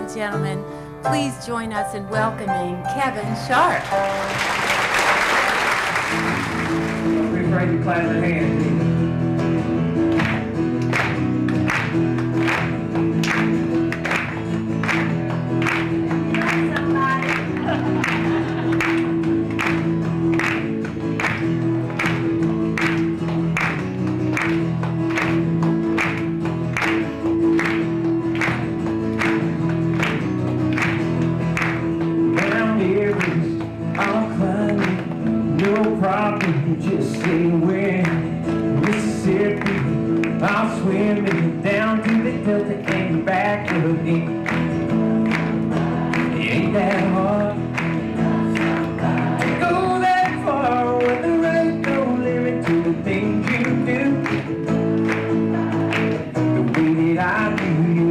and gentlemen, please join us in welcoming Kevin Sharp. Don't be afraid to clap your hands. Just say when Mississippi, I'll swim down to the Delta and back again. It ain't that hard to go that far when there ain't no limit to the things you do. The way that I do you.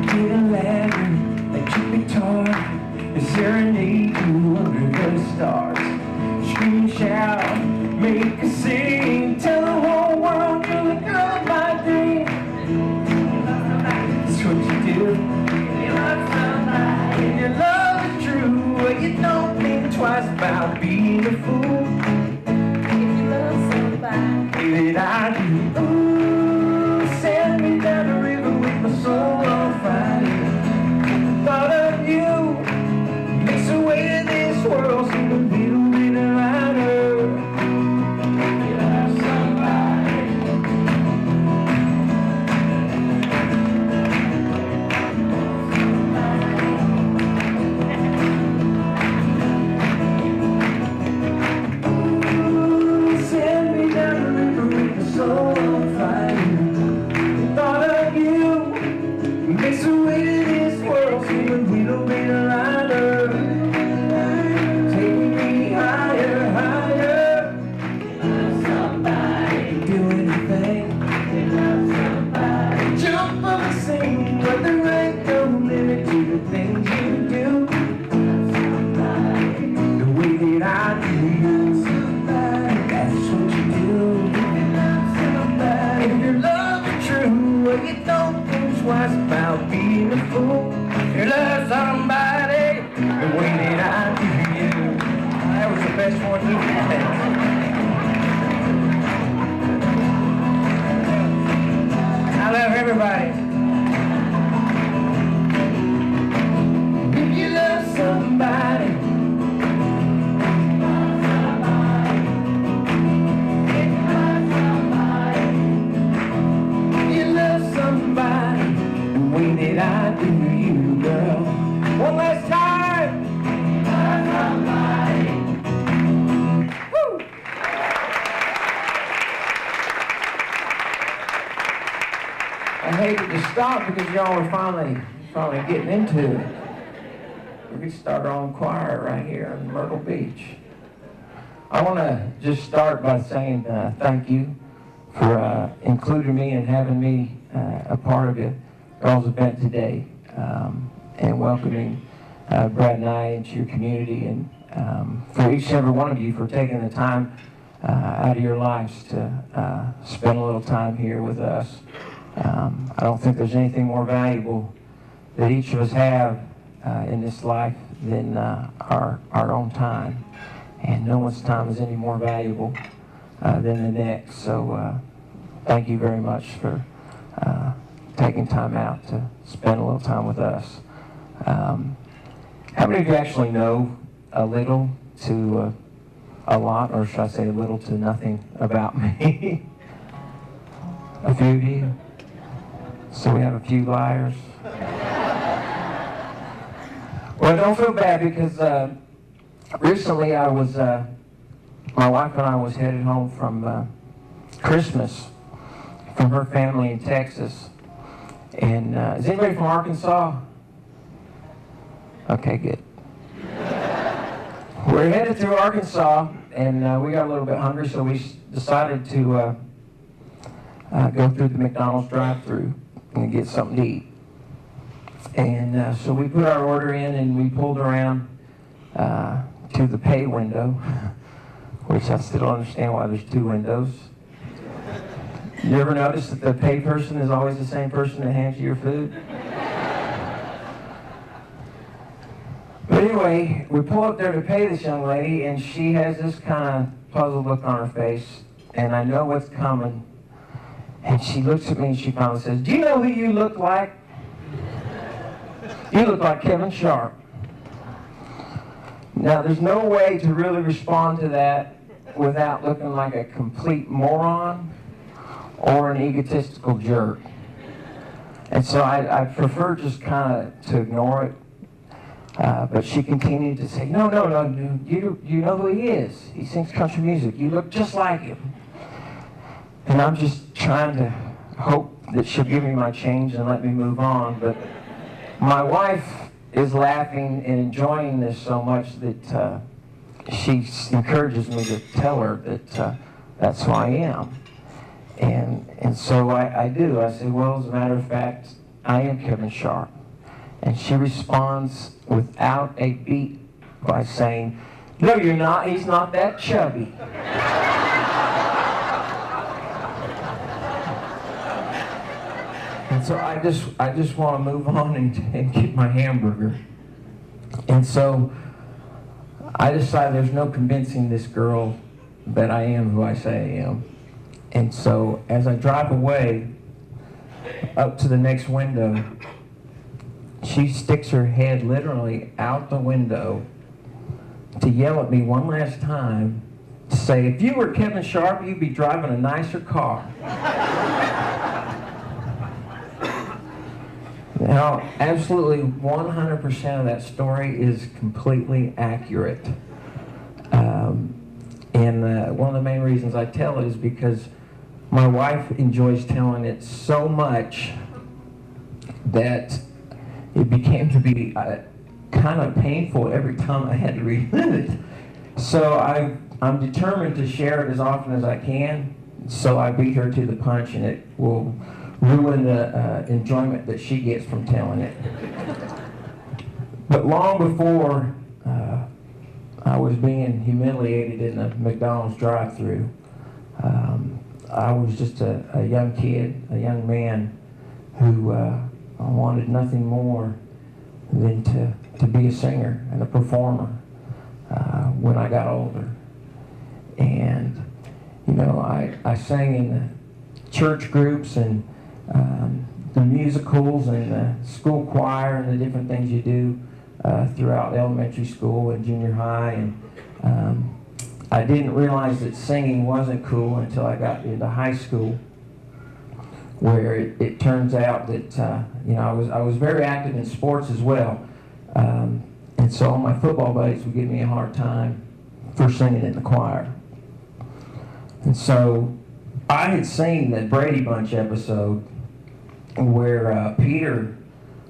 Get a ladder, guitar and serenade you under the stars. Scream, shout, make a scene, tell the whole world you're the girl of my dream. That's what you do. You love somebody, and your love is true. Well, you don't think twice about being a fool. If you love somebody that I do. Ooh, send me down the river with my soul on fire. Thought of you makes the way of this world seem a little bit lighter. You love somebody. Ooh, send me down the river with my soul on fire. Thought of you makes the way of this world seem a little bit lighter. Take me higher, higher. Love somebody. Do anything. Love somebody. Jump up and sing, but there ain't no limit to the things you do. Love somebody. The way that I do you. Somebody. That's what you do. Love somebody. If your love is true, well, you don't think twice about being a fool. You love somebody the way that I do you. That was the best one you had. I love everybody. If you love somebody, that I do you, girl. One last time. Woo. I hated to stop because y'all were finally getting into it. We could start our own choir right here in Myrtle Beach. I want to just start by saying thank you for including me and having me a part of it. Girls event today, and welcoming Brad and I into your community, and for each and every one of you for taking the time out of your lives to spend a little time here with us. I don't think there's anything more valuable that each of us have in this life than our own time, and no one's time is any more valuable than the next. So thank you very much for taking time out to spend a little time with us. How many of you actually know a little to a lot, or should I say a little to nothing about me? A few of you? So we have a few liars. Well, don't feel bad because recently I was, my wife and I was headed home from Christmas from her family in Texas. And is anybody from Arkansas? Okay, good. We're headed through Arkansas, and we got a little bit hungry, so we decided to go through the McDonald's drive-thru and get something to eat. And so we put our order in, and we pulled around to the pay window, which I still don't understand why there's two windows. You ever notice that the paid person is always the same person that hands you your food? But anyway, we pull up there to pay this young lady, and she has this kind of puzzled look on her face, and I know what's coming. And she looks at me and she finally says, "Do you know who you look like? You look like Kevin Sharp." Now, there's no way to really respond to that without looking like a complete moron or an egotistical jerk. And so I prefer just kind of to ignore it. But she continued to say, no, you know who he is. He sings country music. You look just like him. And I'm just trying to hope that she'll give me my change and let me move on. But my wife is laughing and enjoying this so much that she encourages me to tell her that that's who I am. And so I do. I say, well, as a matter of fact, I am Kevin Sharp. And she responds without a beat by saying, "No, you're not. He's not that chubby." And so I just want to move on and get my hamburger. And so I decided there's no convincing this girl that I am who I say I am. And so as I drive away up to the next window, she sticks her head literally out the window to yell at me one last time to say, "If you were Kevin Sharp, you'd be driving a nicer car." Now, absolutely 100% of that story is completely accurate. And one of the main reasons I tell it is because my wife enjoys telling it so much that it became to be kind of painful every time I had to relive it. So I'm determined to share it as often as I can, so I beat her to the punch, and it will ruin the enjoyment that she gets from telling it. But long before I was being humiliated in the McDonald's drive-thru, I was just a young kid, a young man who I wanted nothing more than to be a singer and a performer when I got older. And, you know, I sang in the church groups and the musicals and the school choir and the different things you do throughout elementary school and junior high. And I didn't realize that singing wasn't cool until I got into high school, where it turns out that you know, I was very active in sports as well, and so all my football buddies would give me a hard time for singing in the choir. And so I had seen the Brady Bunch episode where Peter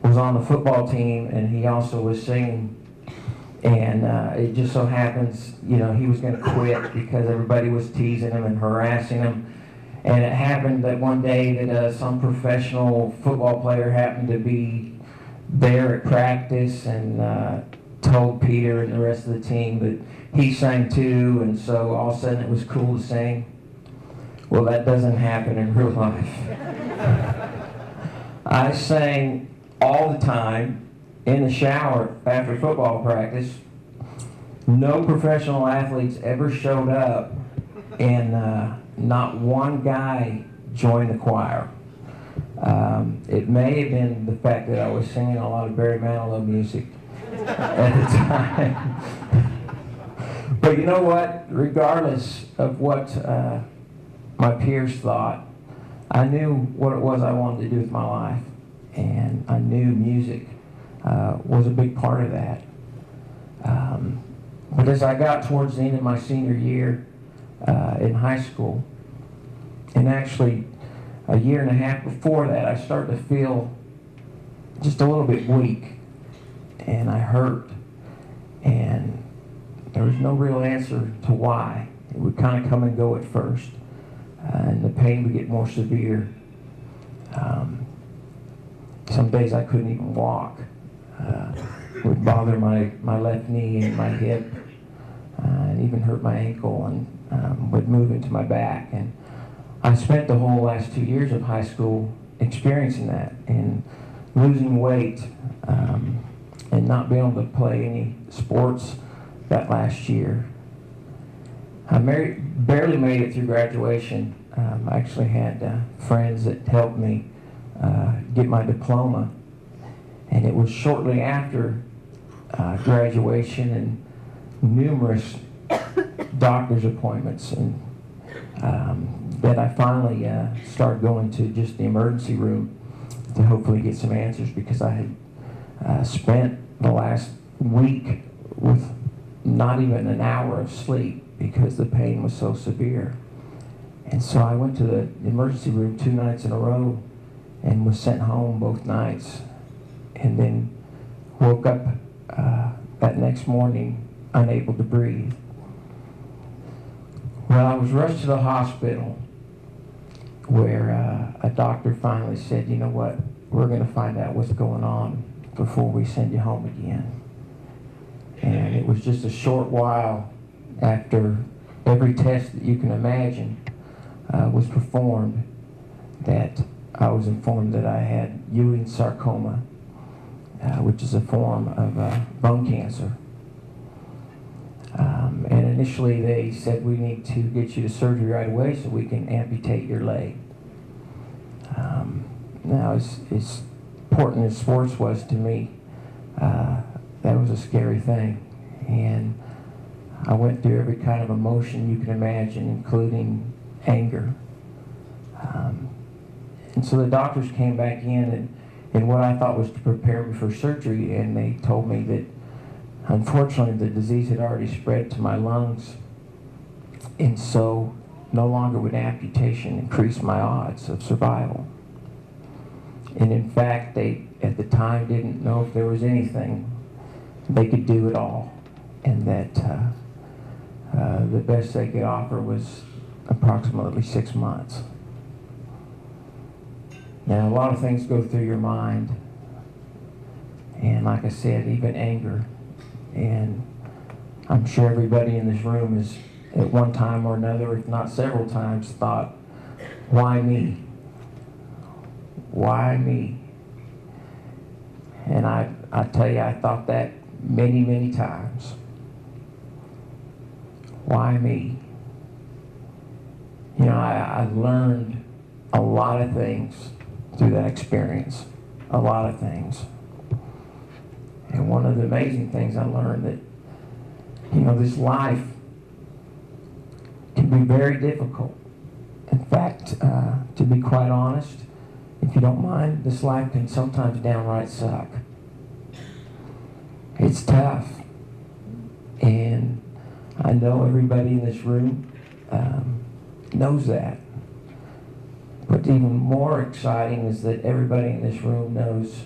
was on the football team and he also was singing, and it just so happens, you know, he was going to quit because everybody was teasing him and harassing him. And it happened that one day that some professional football player happened to be there at practice and told Peter and the rest of the team that he sang too, and so all of a sudden it was cool to sing. Well, that doesn't happen in real life. I sang all the time in the shower after football practice. No professional athletes ever showed up, and not one guy joined the choir. It may have been the fact that I was singing a lot of Barry Manilow music at the time. But you know what? Regardless of what my peers thought, I knew what it was I wanted to do with my life, and I knew music was a big part of that. But as I got towards the end of my senior year in high school, and actually a year and a half before that, I started to feel just a little bit weak, and I hurt, and there was no real answer to why. It would kind of come and go at first, and the pain would get more severe. Some days I couldn't even walk. It would bother my left knee and my hip, and even hurt my ankle, and would move into my back. And I spent the whole last 2 years of high school experiencing that and losing weight and not being able to play any sports that last year. I barely made it through graduation. I actually had friends that helped me get my diploma, and it was shortly after graduation and numerous doctor's appointments and that I finally started going to just the emergency room to hopefully get some answers, because I had spent the last week with not even an hour of sleep because the pain was so severe. And so I went to the emergency room 2 nights in a row and was sent home both nights, and then woke up that next morning unable to breathe. Well, I was rushed to the hospital where a doctor finally said, you know what, we're going to find out what's going on before we send you home again. And it was just a short while after every test that you can imagine was performed that I was informed that I had Ewing sarcoma, which is a form of bone cancer. And initially they said, we need to get you to surgery right away so we can amputate your leg. Now, as important as sports was to me, that was a scary thing. And I went through every kind of emotion you can imagine, including anger. And so the doctors came back in and what I thought was to prepare me for surgery, and they told me that unfortunately the disease had already spread to my lungs, and so no longer would amputation increase my odds of survival. And in fact, they at the time didn't know if there was anything they could do at all, and that the best they could offer was approximately 6 months. Now, a lot of things go through your mind, and like I said, even anger. And I'm sure everybody in this room has, at one time or another, if not several times, thought, why me? Why me? And I tell you, I thought that many, many times. Why me? You know, I learned a lot of things through that experience, a lot of things. And one of the amazing things I learned that, you know, this life can be very difficult. In fact, to be quite honest, if you don't mind, this life can sometimes downright suck. It's tough. And I know everybody in this room knows that. But even more exciting is that everybody in this room knows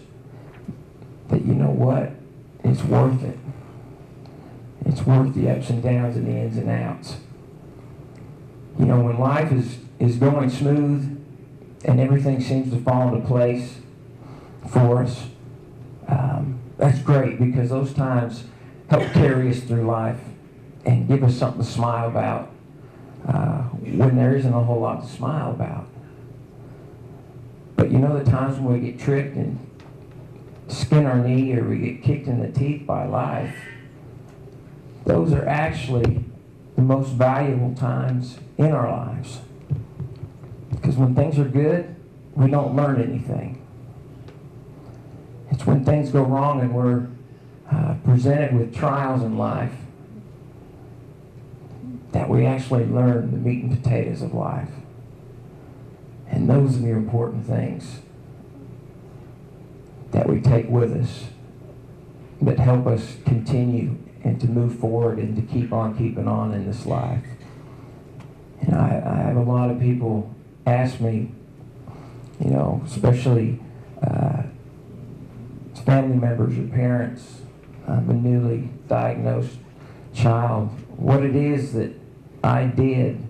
that, you know what, it's worth it. It's worth the ups and downs and the ins and outs. You know, when life is going smooth and everything seems to fall into place for us, that's great, because those times help carry us through life and give us something to smile about when there isn't a whole lot to smile about. But you know, the times when we get tricked and skin our knee, or we get kicked in the teeth by life, those are actually the most valuable times in our lives. Because when things are good, we don't learn anything. It's when things go wrong and we're presented with trials in life that we actually learn the meat and potatoes of life. And those are the important things that we take with us that help us continue and to move forward and to keep on keeping on in this life. And I have a lot of people ask me, you know, especially family members or parents of a newly diagnosed child, what it is that I did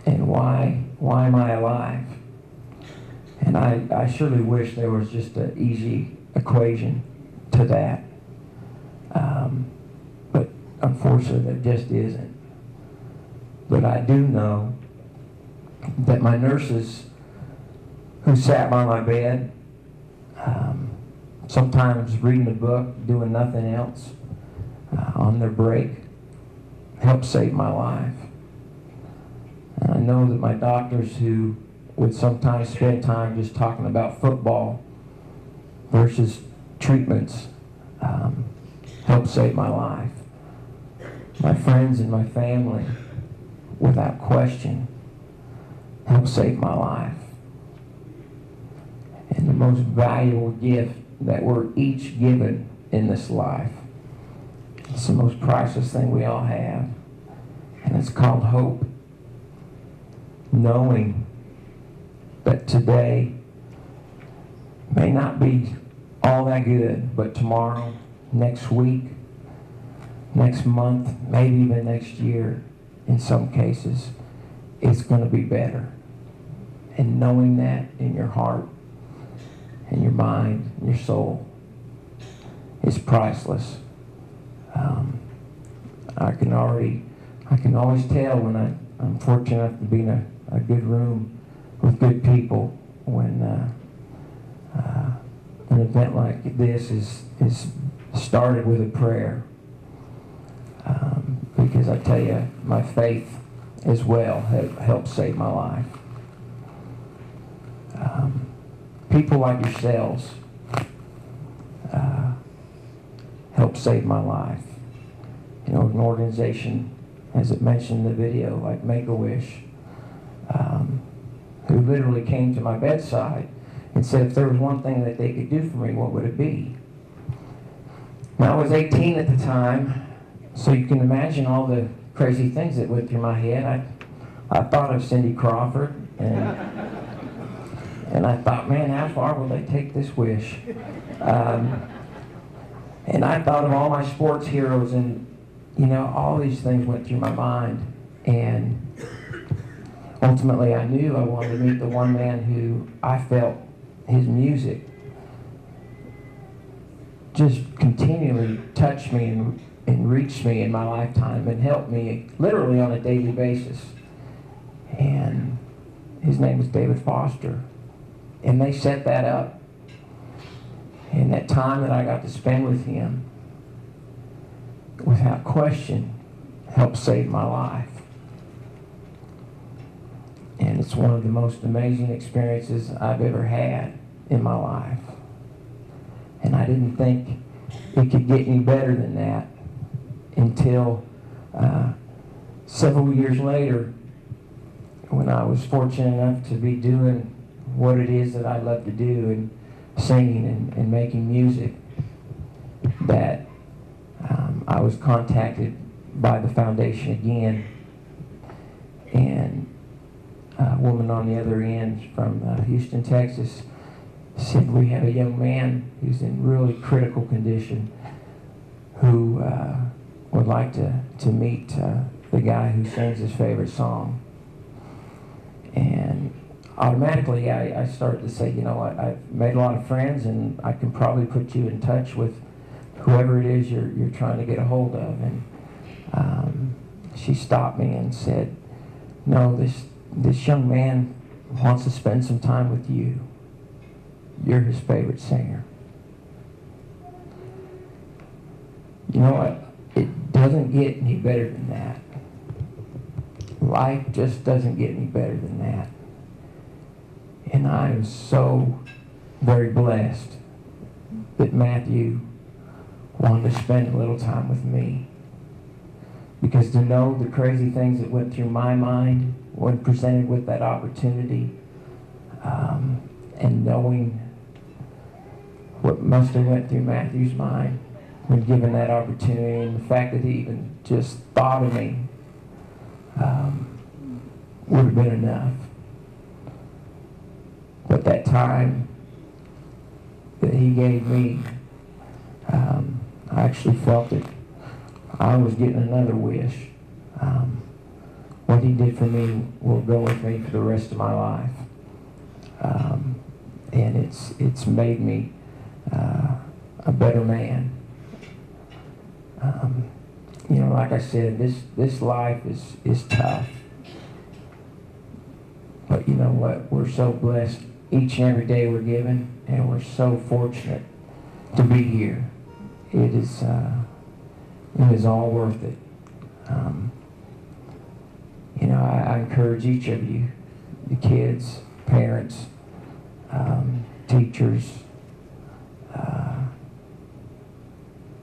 and why am I alive? And I surely wish there was just an easy equation to that. But unfortunately, there just isn't. But I do know that my nurses who sat by my bed, sometimes reading a book, doing nothing else, on their break, helped save my life. And I know that my doctors who would sometimes spend time just talking about football versus treatments helped save my life. My friends and my family, without question, helped save my life. And the most valuable gift that we're each given in this life, it's the most priceless thing we all have, and it's called hope. Knowing that today may not be all that good, but tomorrow, next week, next month, maybe even next year, in some cases, it's going to be better. And knowing that in your heart, and your mind, and your soul, is priceless. I can always tell when I'm fortunate enough to be in a good room with good people when an event like this is started with a prayer. Because I tell you, my faith as well helped save my life. People like yourselves helped save my life. You know, an organization, as it mentioned in the video, like Make-A-Wish, who literally came to my bedside and said if there was one thing that they could do for me, what would it be? Now, I was 18 at the time, so you can imagine all the crazy things that went through my head. I thought of Cindy Crawford, and I thought, man, how far will they take this wish? And I thought of all my sports heroes, and you know, all these things went through my mind. And ultimately, I knew I wanted to meet the one man who I felt his music just continually touched me and reached me in my lifetime and helped me literally on a daily basis. And his name was David Foster. And they set that up. And that time that I got to spend with him, without question, helped save my life. And it's one of the most amazing experiences I've ever had in my life. And I didn't think it could get any better than that until several years later, when I was fortunate enough to be doing what it is that I love to do, and singing and making music, that I was contacted by the foundation again, and a woman on the other end from Houston, Texas, said we have a young man who's in really critical condition who would like to meet the guy who sings his favorite song. And automatically I started to say, you know what, I've made a lot of friends, and I can probably put you in touch with whoever it is you're trying to get a hold of. And she stopped me and said, no, this young man wants to spend some time with you. You're his favorite singer. You know what? It doesn't get any better than that. Life just doesn't get any better than that. And I am so very blessed that Matthew wanted to spend a little time with me. Because to know the crazy things that went through my mind when presented with that opportunity, and knowing what must have went through Matthew's mind when given that opportunity, and the fact that he even just thought of me, would have been enough. But that time that he gave me, I actually felt that I was getting another wish. What he did for me will go with me for the rest of my life. And it's made me a better man. You know, like I said, this life is tough. you know what, we're so blessed each and every day we're given, and we're so fortunate to be here. It is all worth it. You know, I encourage each of you, the kids, parents, teachers,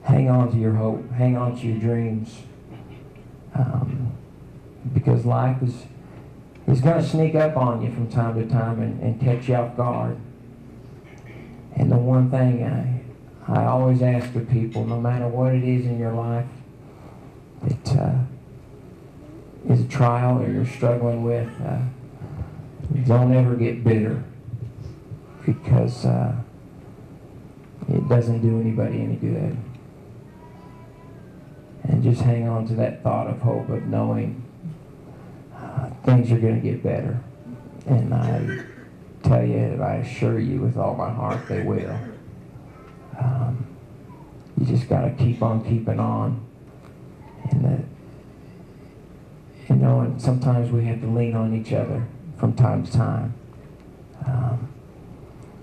hang on to your hope, hang on to your dreams, because life is going to sneak up on you from time to time and catch you off guard. And the one thing I always ask of people, no matter what it is in your life that is a trial or you're struggling with, don't ever get bitter, because it doesn't do anybody any good. And just hang on to that thought of hope, of knowing things are going to get better. And I tell you, I assure you with all my heart, they will. You just got to keep on keeping on. And you know, and sometimes we have to lean on each other from time to time.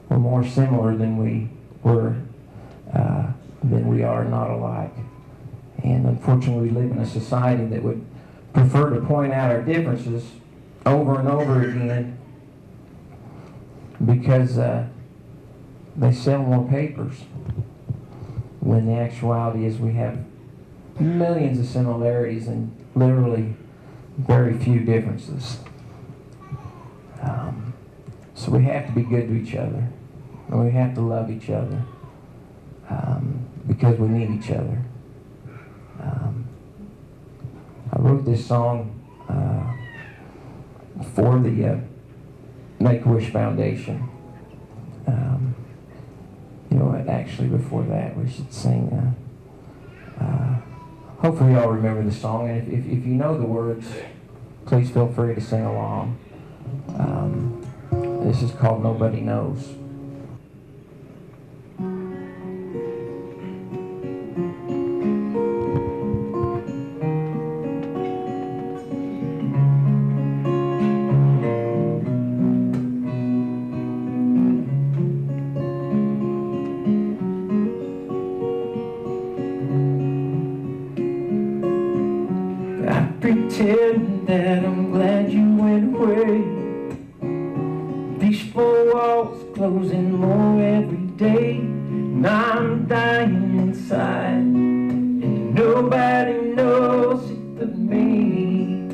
We're more similar than we are not alike. And unfortunately, we live in a society that would prefer to point out our differences over and over again because they sell more papers, when the actuality is we have millions of similarities and literally very few differences. So we have to be good to each other, and we have to love each other, because we need each other. I wrote this song for the Make-A-Wish Foundation. You know what, actually before that we should sing, hopefully y'all remember the song, and if you know the words, please feel free to sing along. This is called Nobody Knows. Pretend that I'm glad you went away. These four walls closing more every day, and I'm dying inside, and nobody knows it but me.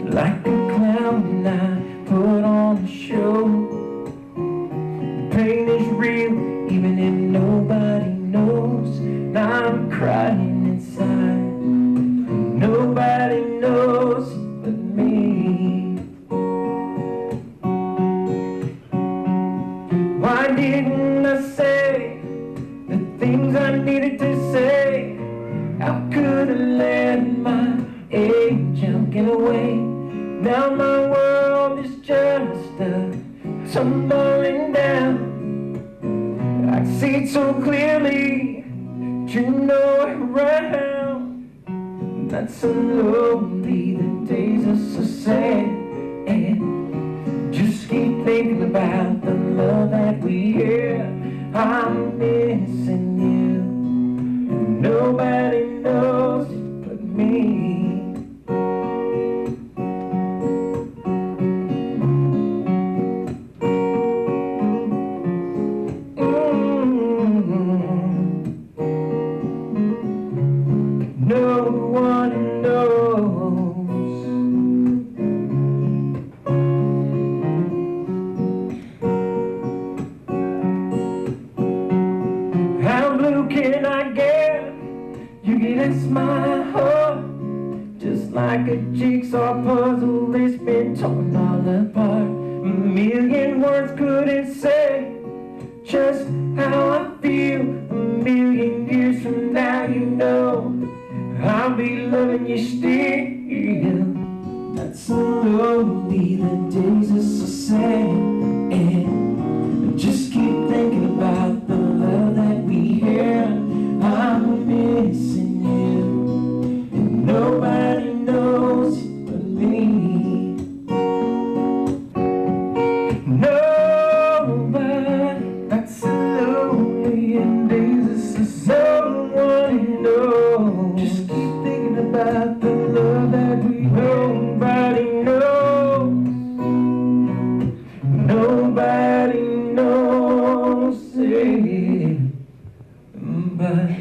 Like a clown, I put on a show. The pain is real, even if nobody knows. I'm crying inside, nobody knows but me. Why didn't I say the things I needed to say? How could I let my age get away? Now my world is just tumbling down. I see it so clearly. You know around, not so lonely, the days are so sad, and just keep thinking about the love that we hear. I'm missing you, and nobody knows but me. No one knows. How blue can I get? You can ask my heart. Just like a jigsaw puzzle, it's been torn all apart. A million words couldn't say just how I feel. A million years from now, you know I'll be loving you still. Not so lonely, the days are so sad, and just keep thinking about the love that we hear. I'm missing you, and nobody knows. good.